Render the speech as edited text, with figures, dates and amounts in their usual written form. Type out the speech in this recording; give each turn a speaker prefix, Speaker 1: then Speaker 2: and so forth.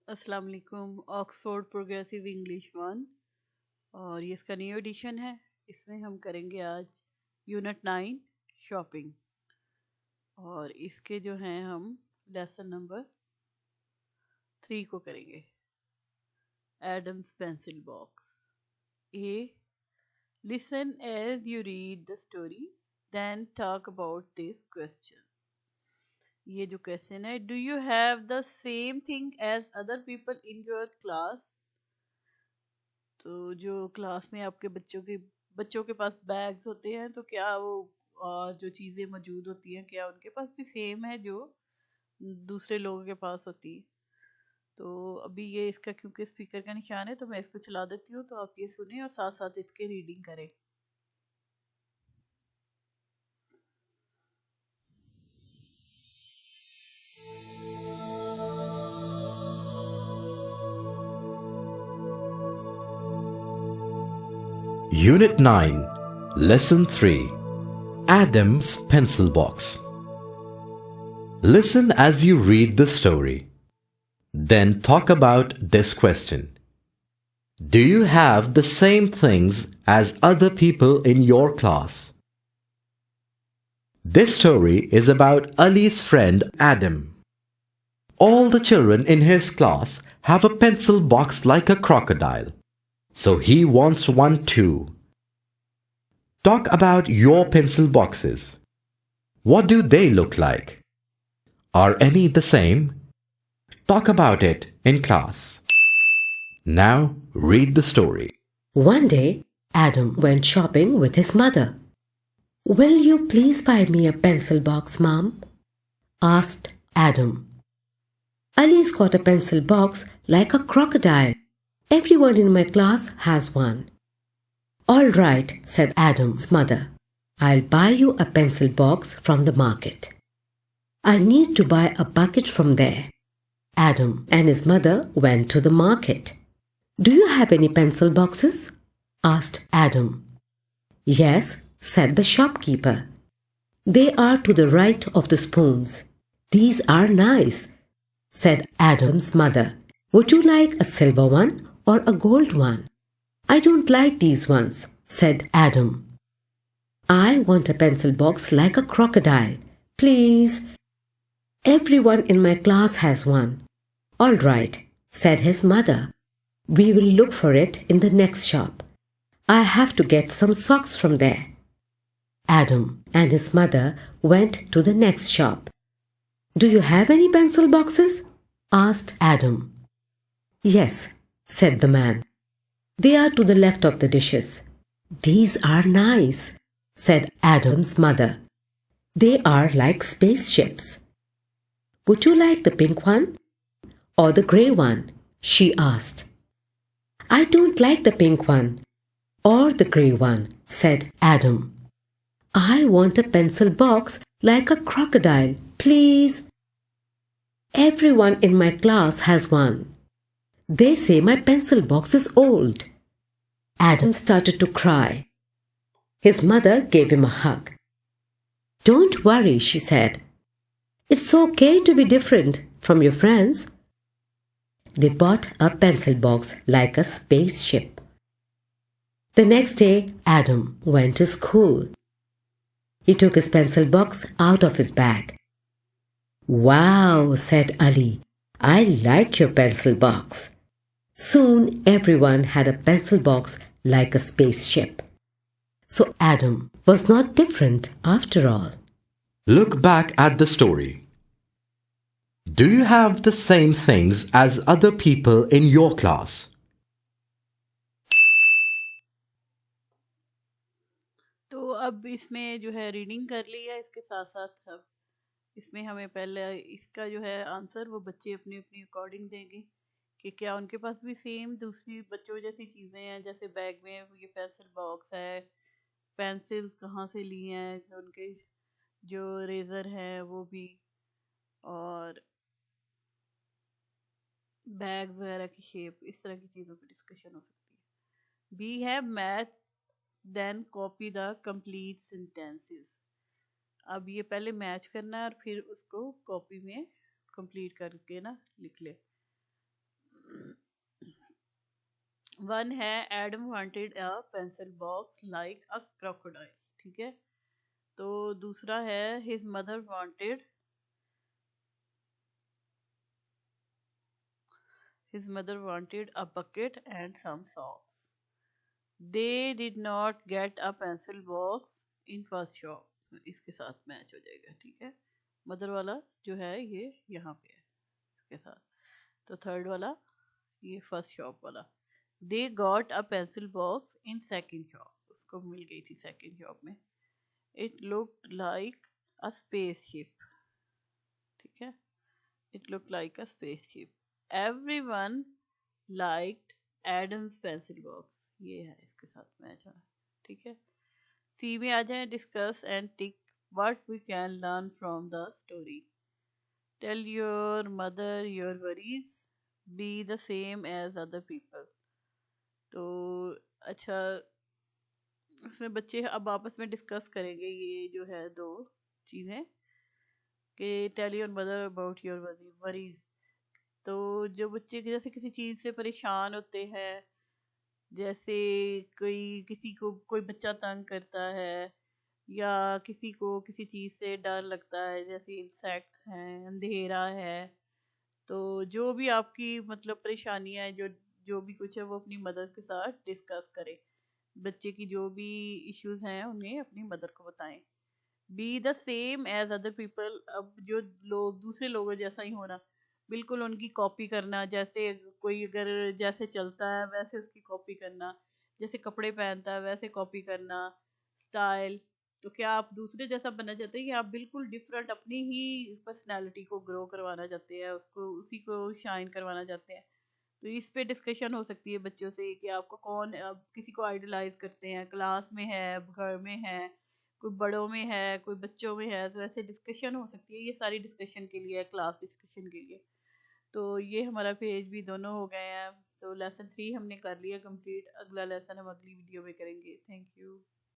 Speaker 1: अस्सलाम वालेकुम। Oxford progressive English 1 और ये इसका न्यू एडिशन है। इसमें हम करेंगे आज यूनिट 9 शॉपिंग और इसके जो हैं हम लेसन नंबर 3 को करेंगे। Adam's pencil box. A, listen as you read the story then talk about this question. ये जो क्वेश्चन है, do you have the same thing as other people in your class. तो जो क्लास में आपके बच्चों के पास बैग्स होते हैं, तो क्या वो और जो चीज़ें मौजूद होती हैं, क्या उनके पास भी सेम है जो दूसरे लोगों के पास होती है। तो अभी ये इसका क्योंकि स्पीकर का निशान है, तो मैं इसको चला देती हूँ, तो आप ये सुने और साथ साथ इसके रीडिंग करें।
Speaker 2: Unit 9, Lesson 3, Adam's Pencil Box. Listen as you read the story. Then talk about this question. Do you have the same things as other people in your class? This story is about Ali's friend Adam. All the children in his class have a pencil box like a crocodile, so he wants one too. Talk about your pencil boxes. What do they look like? Are any the same? Talk about it in class. Now read the story.
Speaker 3: One day, Adam went shopping with his mother. Will you please buy me a pencil box, Mom? Asked Adam. Ali's got a pencil box like a crocodile. Everyone in my class has one. All right, said Adam's mother. I'll buy you a pencil box from the market. I need to buy a bucket from there. Adam and his mother went to the market. Do you have any pencil boxes? Asked Adam. Yes, said the shopkeeper. They are to the right of the spoons. These are nice, said Adam's mother. Would you like a silver one or a gold one? I don't like these ones, said Adam. I want a pencil box like a crocodile, please. Everyone in my class has one. All right, said his mother. We will look for it in the next shop. I have to get some socks from there. Adam and his mother went to the next shop. Do you have any pencil boxes? Asked Adam. Yes, said the man. They are to the left of the dishes. These are nice, said Adam's mother. They are like spaceships. Would you like the pink one or the grey one? She asked. I don't like the pink one or the grey one, said Adam. I want a pencil box like a crocodile, please. Everyone in my class has one. They say my pencil box is old. Adam started to cry. His mother gave him a hug. Don't worry, she said. It's okay to be different from your friends. They bought a pencil box like a spaceship. The next day, Adam went to school. He took his pencil box out of his bag. Wow, said Ali. I like your pencil box. Soon everyone had a pencil box like a spaceship. So Adam was not different after all.
Speaker 2: Look back at the story. Do you have the same things as other people in your class?
Speaker 1: तो अब इसमें जो है reading कर ली है, इसके साथ साथ अब इसमें हमें पहले इसका जो है आंसर वो बच्चे अपनी अपनी अकॉर्डिंग देंगे कि क्या उनके पास भी सेम दूसरी बच्चों जैसी चीज़ें हैं। जैसे बैग में ये पेंसिल बॉक्स है, पेंसिल्स कहाँ से ली हैं, उनके जो रेज़र है वो भी, और बैग्स वगैरह की शेप, इस तरह की चीज़ों पर डिस्कशन हो सकती है। बी है math then copy the complete sentences. अब ये पहले मैच करना है और फिर उसको कॉपी में कंप्लीट करके ना लिख ले। वन है Adam wanted a pencil box like a crocodile, ठीक है। तो दूसरा है his mother wanted a bucket and some socks. They did not get a pencil box in first shop, इसके साथ मैच हो जाएगा, ठीक है। मदर वाला जो है ये यहाँ पे है इसके साथ। तो थर्ड वाला ये फर्स्ट शॉप वाला, they got a pencil box in second shop, उसको मिल गई थी सेकंड शॉप में। It looked like a spaceship, ठीक है। It looked like a spaceship. Everyone liked Adam's pencil box, ये है इसके साथ मैच है, ठीक है। सी में आ जाए, discuss and tick what we can learn from the story. Tell your mother your worries, be the same as other people. तो अच्छा, इसमें बच्चे अब आपस में डिस्कस करेंगे ये जो है दो चीज़ें, कि tell your mother about your worries. तो जो बच्चे जैसे किसी चीज़ से परेशान होते हैं, जैसे किसी को कोई बच्चा तंग करता है, या किसी को किसी चीज़ से डर लगता है, जैसे इंसेक्ट्स हैं, अंधेरा है, तो जो भी आपकी मतलब परेशानियां है, जो जो भी कुछ है, वो अपनी मदर के साथ डिस्कस करें। बच्चे की जो भी इश्यूज हैं उन्हें अपनी मदर को बताएं। Be the same as other people, अब जो लोग दूसरे लोगों जैसा ही होना, बिल्कुल उनकी कॉपी करना, जैसे कोई अगर जैसे चलता है वैसे उसकी कॉपी करना, जैसे कपड़े पहनता है वैसे कॉपी करना, स्टाइल। तो क्या आप दूसरे जैसा बनना चाहते हैं, कि आप बिल्कुल डिफरेंट अपनी ही पर्सनैलिटी को ग्रो करवाना चाहते हैं, उसको उसी को शाइन करवाना चाहते हैं। तो इस पे डिस्कशन हो सकती है बच्चों से, कि आपको कौन, अब किसी को आइडलाइज करते हैं, क्लास में है, घर में है, कोई बड़ों में है, कोई बच्चों में है, तो ऐसे डिस्कशन हो सकती है। ये सारी डिस्कशन के लिए है, क्लास डिस्कशन के लिए। तो ये हमारा पेज भी दोनों हो गए हैं। तो लेसन 3 हमने कर लिया कंप्लीट। अगला लेसन हम अगली वीडियो में करेंगे। Thank you.